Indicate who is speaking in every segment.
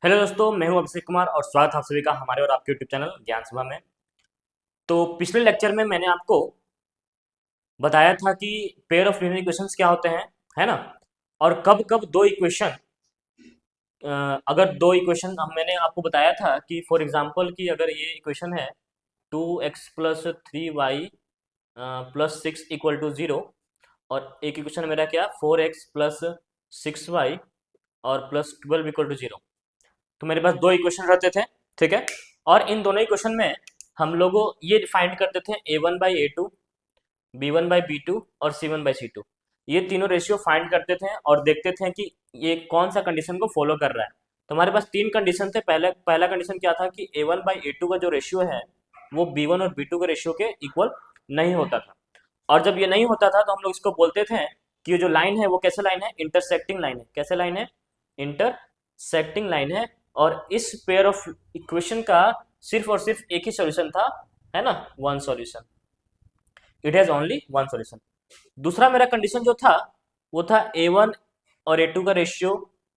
Speaker 1: Hello दोस्तों, मैं हूं अभिषेक कुमार और स्वागत है आप सभी का हमारे और आपके यूट्यूब चैनल ज्ञान सभा में। तो पिछले लेक्चर में मैंने आपको बताया था कि पेयर ऑफ लीनियर इक्वेशंस क्या होते हैं, है ना। और कब कब दो इक्वेशन, अगर दो इक्वेशन मैंने आपको बताया था कि फॉर एग्जांपल कि अगर ये इक्वेशन है 2x plus 3y plus 6 equal to 0, और एक इक्वेशन मेरा क्या 4x प्लस 6y और प्लस 12 इक्वल टू 0। तो मेरे पास दो इक्वेशन रहते थे, ठीक है। और इन दोनों इक्वेशन में हम लोगों ये फाइंड करते थे a1/a2, b1/b2 और c1/c2। ये तीनों रेशियो फाइंड करते थे और देखते थे कि ये कौन सा कंडीशन को फॉलो कर रहा है। तो हमारे पास तीन कंडीशन थे। पहला कंडीशन क्या था कि a1/a2 का जो रेशियो है वो b1 और b2 के रेशियो के इक्वल नहीं होता था। और जब ये नहीं होता था तो हम लोग इसको बोलते थे कि ये जो लाइन है वो कैसे लाइन है, इंटरसेक्टिंग लाइन है। कैसे लाइन है? इंटरसेक्टिंग लाइन है। और इस पेयर ऑफ इक्वेशन का सिर्फ और सिर्फ एक ही सॉल्यूशन था, है ना, one solution. It has only one solution. दूसरा मेरा कंडीशन जो था वो था a1 और a2 का रेशियो,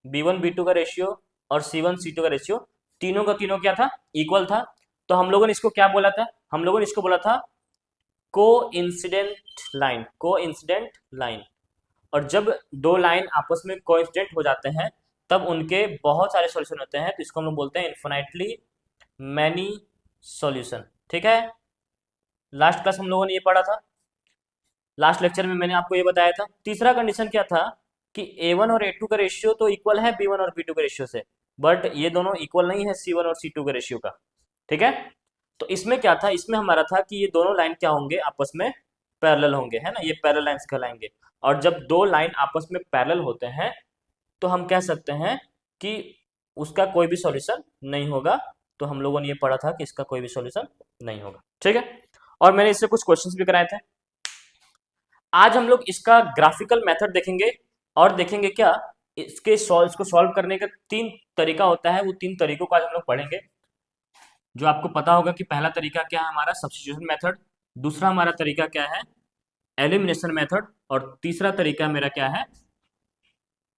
Speaker 1: b1 b2 का रेशियो और c1 c2 का रेशियो, तीनों का तीनों क्या था, इक्वल था। तो हम लोगों ने इसको क्या बोला था? हम लोगों ने इसको बोला था को इंसिडेंट लाइन, को इंसिडेंट लाइन। और जब दो लाइन आपस में कोइंसिडेंट हो जाते हैं तब उनके बहुत सारे सॉल्यूशन होते हैं, तो इसको हम लोग बोलते हैं इन्फिनाइटली मैनी सॉल्यूशन, ठीक है। लास्ट क्लास हम लोगों ने ये पढ़ा था, लास्ट लेक्चर में मैंने आपको ये बताया था। तीसरा कंडीशन क्या था कि a1 और a2 का रेशियो तो इक्वल है b1 और b2 के रेशियो से, बट ये दोनों इक्वल नहीं है c1 और c2 के रेशियो का, ठीक है। तो इसमें क्या था, इसमें हमारा था कि ये दोनों लाइन क्या होंगे, आपस में पैरेलल होंगे, है ना, ये पैरेलल लाइंस कहलाएंगे। और जब दो लाइन आपस में पैरेलल होते हैं तो हम कह सकते हैं कि उसका कोई भी सॉल्यूशन नहीं होगा। तो हम लोगों ने ये पढ़ा था कि इसका कोई भी सॉल्यूशन नहीं होगा, ठीक है। और मैंने इससे कुछ क्वेश्चंस भी कराए थे। आज हम लोग इसका ग्राफिकल मेथड देखेंगे और देखेंगे क्या इसको सॉल्व करने का तीन तरीका होता है। वो तीन तरीकों को आज हम लोग पढ़ेंगे। जो आपको पता होगा कि पहला तरीका क्या है हमारा, सब्स्टिट्यूशन मेथड। दूसरा हमारा तरीका क्या है, एलिमिनेशन मेथड। और तीसरा तरीका मेरा क्या है,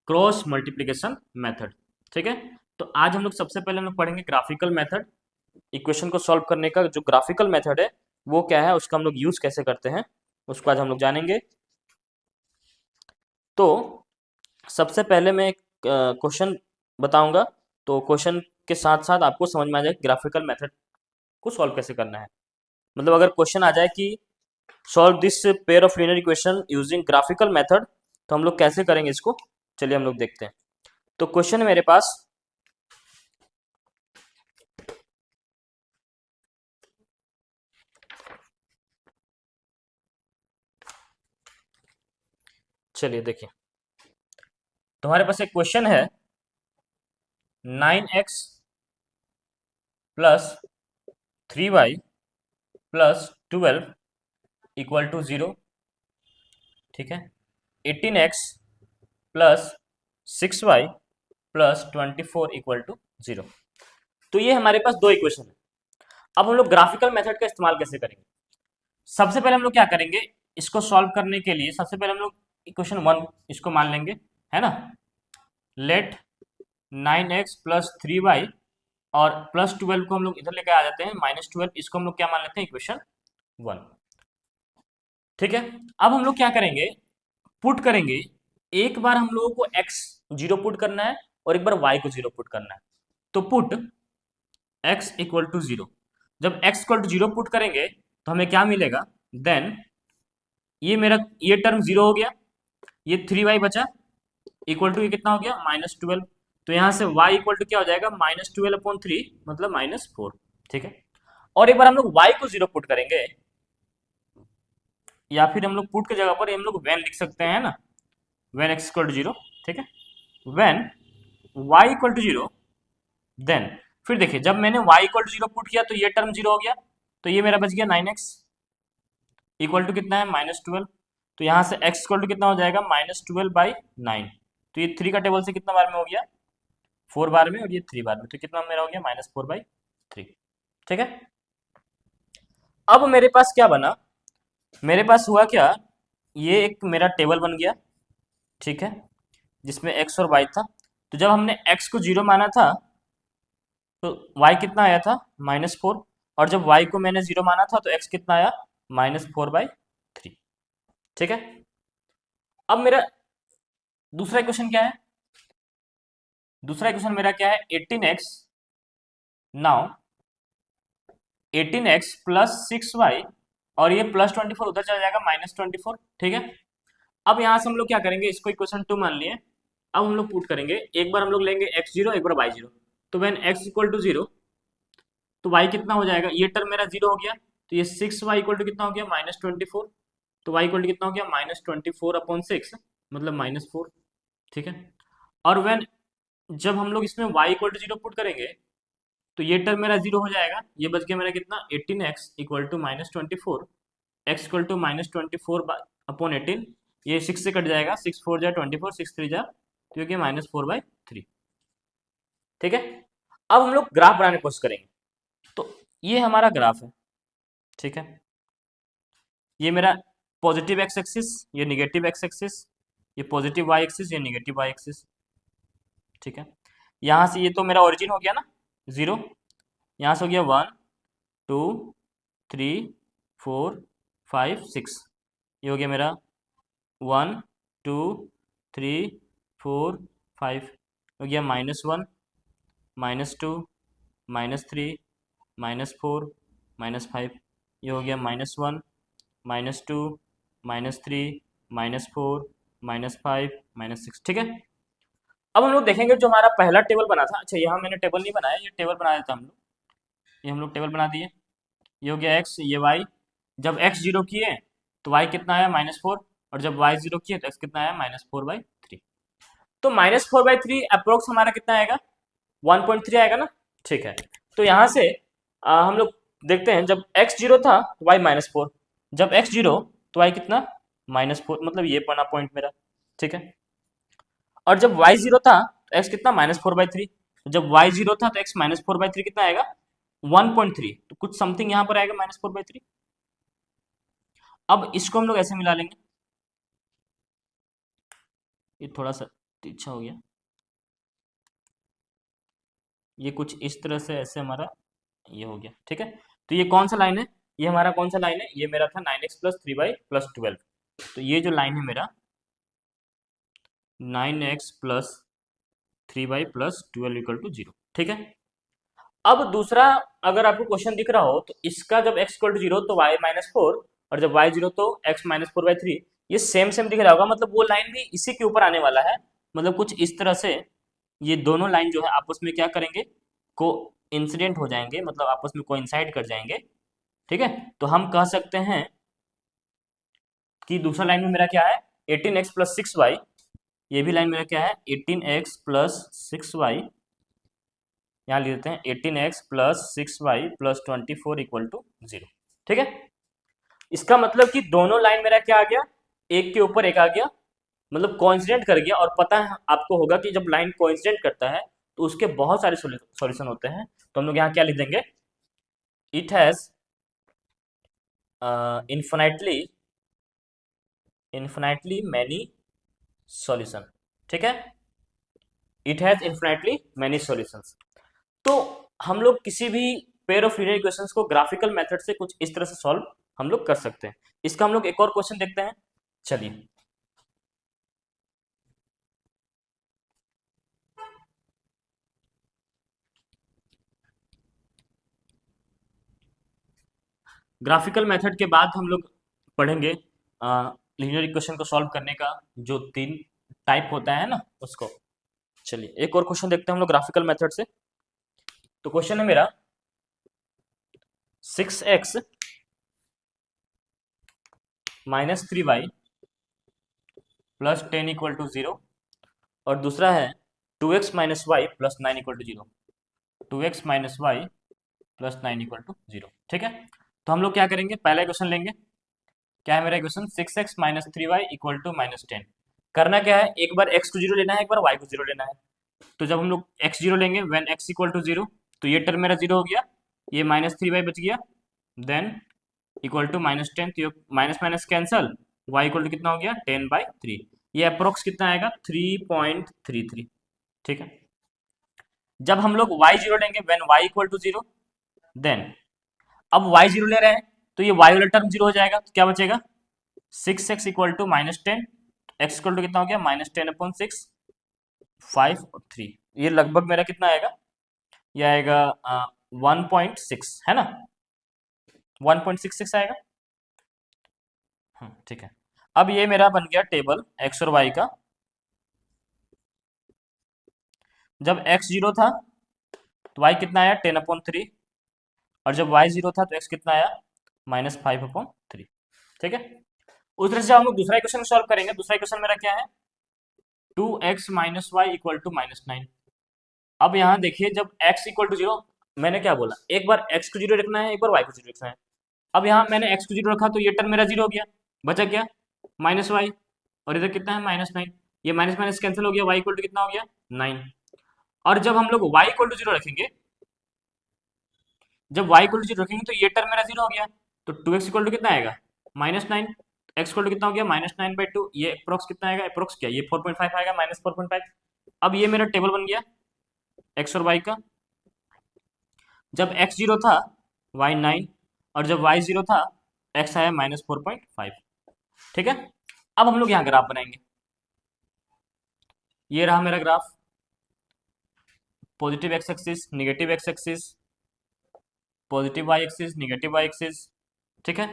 Speaker 1: क्रॉस मल्टीप्लिकेशन मेथड, ठीक है। तो आज हम लोग सबसे पहले हम लोग पढ़ेंगे ग्राफिकल मेथड। इक्वेशन को सॉल्व करने का जो ग्राफिकल मेथड है वो क्या है, उसका हम लोग यूज कैसे करते हैं, उसको आज हम लोग जानेंगे। तो सबसे पहले मैं एक क्वेश्चन बताऊंगा, तो क्वेश्चन के साथ साथ आपको समझ में आ जाए ग्राफिकल मेथड को सॉल्व कैसे करना है। मतलब अगर क्वेश्चन आ जाए कि solve this pair of linear equation using graphical method, तो हम लोग कैसे करेंगे इसको, चलिए हम लोग देखते हैं। तो क्वेश्चन है मेरे पास, चलिए देखिए। तुम्हारे पास एक क्वेश्चन है 9x plus 3y plus 12 equal to 0, ठीक है। 18x plus 6y plus 24 equal to 0। तो ये हमारे पास दो इक्वेशन है। अब हम लोग ग्राफिकल मेथड का इस्तेमाल कैसे करेंगे? सबसे पहले हम लोग क्या करेंगे, इसको सॉल्व करने के लिए सबसे पहले हम लोग इक्वेशन वन इसको मान लेंगे, है ना। लेट 9x प्लस 3y और प्लस 12 को हम लोग इधर लेकर आ जाते हैं -12, इसको हम लोग क्या मान लेते हैं, इक्वेशन वन, ठीक है। अब हम लोग क्या करेंगे, पुट करेंगे। एक बार हम लोगों को x 0 पुट करना है और एक बार y को 0 पुट करना है। तो पुट x इक्वल टू 0। जब x इक्वल टू 0 पुट करेंगे तो हमें क्या मिलेगा, देन ये टर्म 0 हो गया, ये 3y बचा इक्वल टू ये कितना हो गया, -12। तो यहाँ से y इक्वल टू क्या हो जाएगा, -12/3 मतलब -4, ठीक है। और एक बार हम लोग y को 0 पुट करेंगे, या फिर हम लोग पुट की जगह पर हम लोग when लिख सकते हैं ना, when x इक्वल टू 0, ठीक है। when y equal to 0, then फिर देखिए जब मैंने y इक्वल टू 0 पुट किया तो ये टर्म 0 हो गया, तो ये मेरा बच गया 9x इक्वल टू कितना है, -12। तो यहाँ से x इक्वल टू कितना हो जाएगा, -12/9। तो ये 3 का टेबल से कितना बार में हो गया, 4 बार में, और ये 3 बार में, तो कितना मेरा हो गया, -4/3, ठीक है। अब मेरे पास क्या बना, मेरे पास हुआ क्या, ये एक मेरा टेबल बन गया, ठीक है, जिसमें x और y था। तो जब हमने x को 0 माना था तो y कितना आया था -4, और जब y को मैंने 0 माना था तो x कितना आया -4/3। ठीक है। अब मेरा दूसरा इक्वेशन क्या है? दूसरा इक्वेशन मेरा क्या है? 18x, now 18x plus 6y, और ये +24 उधर चला जाएगा -24। ठीक है। अब यहां से हम लोग क्या करेंगे, इसको इक्वेशन 2 मान लिए। अब हम लोग पुट करेंगे, एक बार हम लोग लेंगे x0, एक बार y0। तो व्हेन x इक्वल टू 0, तो y कितना हो जाएगा? ये टर्म मेरा 0 हो गया, तो ये 6y इक्वल टू कितना हो गया? -24। तो y इक्वल टू कितना हो गया? -24/6, मतलब -4। ठीक है। और व्हेन जब हम लोग इसमें y इक्वल टू 0 पुट करेंगे, तो ये टर्म मेरा 0 हो जाएगा, ये बच गया मेरा कितना? 18x equal to -24, x equal to -24/18। ये 6 से कट जाएगा, 6 4 जा 24, 6 3 जा, तो ये क्या? -4/3। ठीक है। अब हम लोग ग्राफ बनाने की कोशिश करेंगे। तो ये हमारा ग्राफ है। ठीक है। ये मेरा पॉजिटिव एक्स एक्सिस, ये निगेटिव एक्स एक्सिस, ये पॉजिटिव वाई एक्सिस, ये निगेटिव वाई एक्सिस। ठीक है। यहाँ से ये तो मेरा ओरिजिन हो गया ना, 0। यहाँ से हो गया 1 2 3 4 5 6। ये हो गया मेरा 1 2 3 4 5। हो गया -1 -2 -3 -4 -5। ये हो गया -1 -2 -3 -4 -5 -6। ठीक है। अब हम लोग देखेंगे जो हमारा पहला टेबल बना था। अच्छा, यहाँ मैंने टेबल नहीं बनाया, ये टेबल बना देता हम लोग। ये हम लोग टेबल बना दिए। ये हो गया x, ये y। जब x 0 किए तो y कितना आया? -4, और जब y 0 किए तो x कितना आया? -4/3। तो -4/3 अप्रोक्स हमारा कितना आएगा? 1.3 आएगा ना। ठीक है। तो यहाँ से हम लोग देखते हैं, जब x 0 था तो y -4, जब x 0 तो y कितना? -4, मतलब ये पड़ा पॉइंट मेरा। ठीक है। और जब y 0 था तो x कितना? -4/3। तो जब y 0 था तो x -4/3 कितना आएगा? 1.3। तो कुछ समथिंग यहाँ पर आएगा -4/3। अब इसको हम लोग ऐसे मिला लेंगे, ये थोड़ा सा तिरछा हो गया, ये कुछ इस तरह से ऐसे हमारा ये हो गया। ठीक है। तो ये कौन सा लाइन है? ये हमारा कौन सा लाइन है? ये मेरा था 9x + 3y + 12। तो ये जो लाइन है मेरा 9x + 3y + 12 = 0। ठीक है। अब दूसरा, अगर आपको क्वेश्चन दिख रहा हो तो इसका जब x = 0 तो y -4, और जब y 0 तो x -4/3। ये सेम सेम दिख रहा होगा, मतलब वो लाइन भी इसी के ऊपर आने वाला है। मतलब कुछ इस तरह से ये दोनों लाइन जो है आपस में क्या करेंगे? को इंसिडेंट हो जाएंगे, मतलब आपस में कोइंसाइड कर जाएंगे। ठीक है। तो हम कह सकते हैं कि दूसरा लाइन में मेरा क्या है? 18x + 6y। ये भी लाइन मेरा क्या है? 18x + 6y। यहाँ लिख देते हैं 18x + 6y + 24 = 0। ठीक है। इसका मतलब कि दोनों लाइन मेरा क्या आ गया? एक के ऊपर एक आ गया, मतलब कोइंसिडेंट कर गया। और पता है आपको होगा कि जब लाइन कोइंसिडेंट करता है तो उसके बहुत सारे सॉल्यूशन होते हैं। तो हम लोग यहाँ क्या लिख देंगे? It has infinitely many solution. ठीक है। It has infinitely many solutions. तो हम लोग किसी भी पेयर ऑफ लीनियर इक्वेशंस को ग्राफिकल मेथड से कुछ इस तरह से सॉल्व हम लोग कर सकते हैं। इसका हम लोग एक और क्वेश्चन देखते हैं। चलिए, ग्राफिकल मेथड के बाद हम लोग पढ़ेंगे लीनियर इक्वेशन को सॉल्व करने का जो 3 टाइप होता है ना, उसको। चलिए, एक और क्वेश्चन देखते हैं हम लोग ग्राफिकल मेथड से। तो क्वेश्चन है मेरा 6x - 3y + 10 = 0, और दूसरा है 2x - y + 9 = 0। 2x - y + 9 = 0। ठीक है। तो हम लोग क्या करेंगे? पहला इक्वेशन लेंगे। क्या है मेरा इक्वेशन? 6x - 3y = -10। करना क्या है? एक बार x को 0 लेना है, एक बार y को 0 लेना है। तो जब हम लोग x 0 लेंगे, व्हेन x = 0, तो ये टर्म मेरा 0 हो गया, ये -3y बच गया, देन इक्वल टू -10, तो ये minus minus cancel, y equal to कितना हो गया? 10/3। ये अप्रोक्स कितना आएगा? 3.33। ठीक है। जब हम लोग y0 लेंगे when y equal to 0, then अब y0 ले रहे हैं तो ये y वाला टर्म 0 हो जाएगा, तो क्या बचेगा 6x equal to -10, x equal to कितना हो गया -10/6, 5 और 3, ये लगभग मेरा कितना आएगा, ये आएगा 1.6 है ना, 1.66 आएगा। ठीक है, अब ये मेरा बन गया टेबल x और y का। जब x 0 था तो y कितना आया 10/3, और जब y 0 था तो x कितना आया -5/3। ठीक है, उस तरह से हम लोग दूसरा इक्वेशन सॉल्व करेंगे। दूसरा इक्वेशन मेरा क्या है 2x - y इक्वल टू -9। अब यहाँ देखिए जब x इक्वल टू 0, मैंने क्या बोला, एक बार x को 0 रखना है, एक बार y को 0 रखना है। अब यहाँ मैंने x को 0 रखा तो ये टर्म मेरा 0 हो गया, बचा क्या -y, और इधर कितना है -9, ये माइनस माइनस कैंसिल हो गया, y इक्वल टू कितना हो गया 9। और जब हम लोग y इक्वल टू 0 रखेंगे, जब y इक्वल टू 0 रखेंगे तो ये टर्म मेरा 0 हो गया, तो 2x इक्वल टू कितना आएगा -9, x इक्वल टू कितना हो गया -9/2, ये अप्रोक्स कितना आएगा, अप्रोक्स क्या, ये 4.5 आएगा, -4.5। अब ये मेरा टेबल बन गया x और y का। जब x 0 था y 9, और जब y 0 था x आया -4.5। ठीक है, अब हम लोग यहाँ ग्राफ बनाएंगे। ये रहा मेरा graph, positive x axis, negative x axis, positive y axis, negative y axis. ठीक है,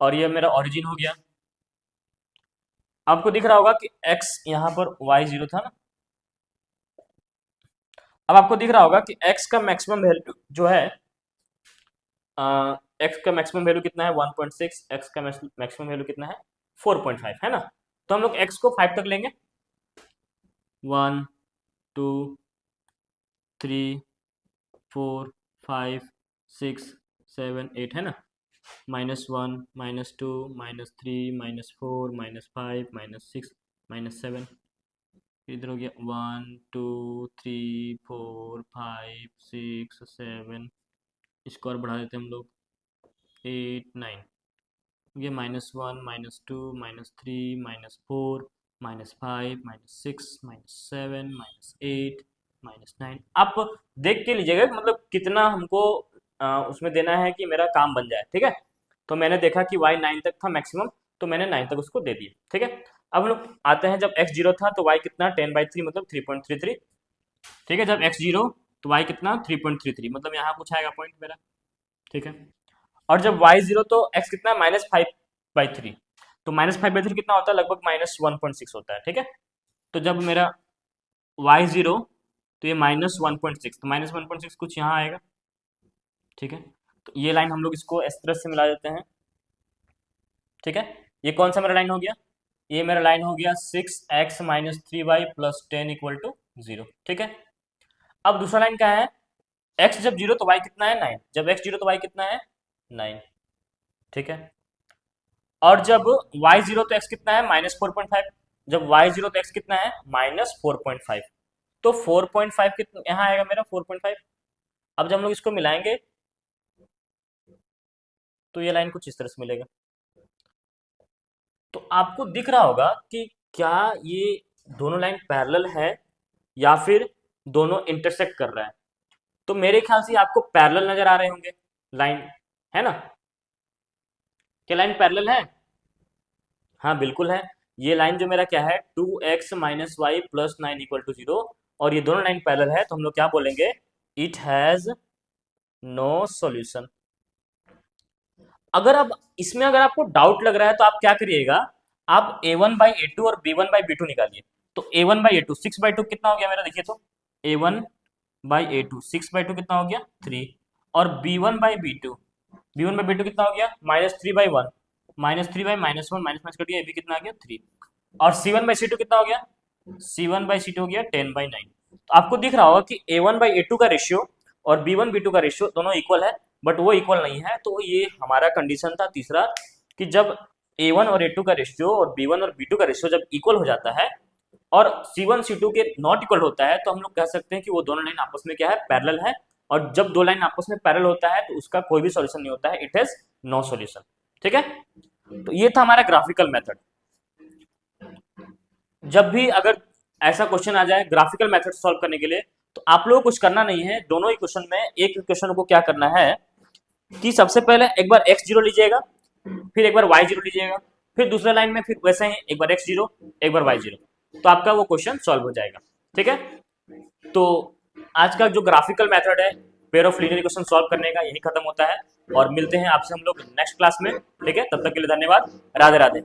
Speaker 1: और ये मेरा ओरिजिन हो गया। आपको दिख रहा होगा कि x यहाँ पर y 0 था ना, अब आपको दिख रहा होगा कि x का मैक्सिमम वैल्यू जो है x का मैक्सिमम वैल्यू कितना है 1.6, x का मैक्सिमम वैल्यू कितना है 4.5 है ना। तो हम लोग x को 5 तक लेंगे, 1 2 3 4 5 6 7 8 है ना, -1 -2 -3 -4 -5 -6 -7, इधर हो गया 1 2 3 4 5 6 7, इसको और बढ़ा देते हैं हम लोग 8 9, ये -1 -2 -3 -4 -5 -6 -7 -8 -9। आप देख के लीजिएगा मतलब कितना हमको उसमें देना है कि मेरा काम बन जाए। ठीक है, तो मैंने देखा कि y 9 तक था मैक्सिमम, तो मैंने 9 तक उसको दे दिया। ठीक है, अब लोग आते हैं जब x 0 था तो y कितना 10/3 मतलब 3.33। ठीक है, जब x 0 तो y कितना 3.33 मतलब यहाँ कुछ आएगा पॉइंट मेरा। ठीक है, और जब y 0 तो x कितना -5/3, तो -5/3 कितना होता है लगभग -1.6 होता है। ठीक है, तो जब मेरा y 0 तो ये -1.6, तो -1.6 कुछ यहाँ आएगा। ठीक है, तो ये लाइन हम लोग इसको इस तरह से मिला देते हैं। ठीक है, ये कौन सा मेरा लाइन हो गया, ये मेरा लाइन हो गया 6x - 3y + 10 = 0। ठीक है, अब दूसरा लाइन क्या है, x जब 0 तो y कितना है 9, जब x 0 तो y कितना है 9। ठीक है, और जब y 0 तो x कितना है -4.5, जब y 0 तो x कितना है -4.5, तो 4.5 कितना यहाँ आएगा मेरा 4.5। अब जब हम लोग इसको मिलाएंगे तो ये लाइन कुछ इस तरह से मिलेगा। तो आपको दिख रहा होगा कि क्या ये दोनों लाइन पैरेलल है या फिर दोनों इंटरसेक्ट कर रहा है। तो मेरे ख्याल से आपको पैरेलल नजर आ रहे होंगे लाइन, है ना, क्या लाइन पैरेलल है, हाँ बिल्कुल है। ये लाइन जो मेरा क्या है 2x - y + 9 = 0, और ये दोनों लाइन पैरेलल है, तो हम लोग क्या बोलेंगे इट हैज नो सॉल्यूशन। अगर अब इसमें अगर आपको डाउट लग रहा है तो आप क्या करिएगा, आप a1/a2 और b1/b2 निकालिए। तो a1/a2 6/2 कितना हो गया मेरा, देखिए तो a1/a2 6/2 कितना हो गया 3, और b1/b2 कितना हो गया -3/1, -3/-1 माइनस कट गया, ये भी कितना आ गया 3, और c1/c2 कितना हो गया, c1/c2 हो गया 10/9। तो आपको दिख रहा होगा कि a1/a2 का रेशियो और b1/b2 का रेशियो दोनों इक्वल है, बट वो इक्वल नहीं है। तो ये हमारा कंडीशन था तीसरा कि जब a1 और a2 का रेशियो और b1 और b2 का रेशियो जब इक्वल हो जाता है और c1 c2 के नॉट इक्वल होता है, तो हम लोग कह सकते हैं कि वो दोनों लाइन आपस में क्या है पैरेलल है, और जब दो लाइन आपस में पैरेलल होता है तो उसका कोई भी सॉल्यूशन नहीं होता है, इट हैज नो सॉल्यूशन। ठीक है, तो ये था हमारा ग्राफिकल मेथड। जब भी अगर ऐसा क्वेश्चन आ जाए ग्राफिकल मेथड सॉल्व करने के लिए, तो आप लोगों को कुछ करना नहीं है, दोनों ही क्वेश्चन में एक क्वेश्चन को क्या करना है कि सबसे पहले एक बार x0 लीजिएगा, फिर एक बार y0 लीजिएगा, फिर दूसरे लाइन में फिर वैसे ही एक बार x0 एक बार y0, तो आपका वो क्वेश्चन सॉल्व हो जाएगा। ठीक है, तो आज का जो ग्राफिकल मेथड है pair of linear equation solve करने का यही खत्म होता है, और मिलते हैं आपसे हम लोग नेक्स्ट क्लास में। ठीक है, तब तक के लिए धन्यवाद। राधे राधे।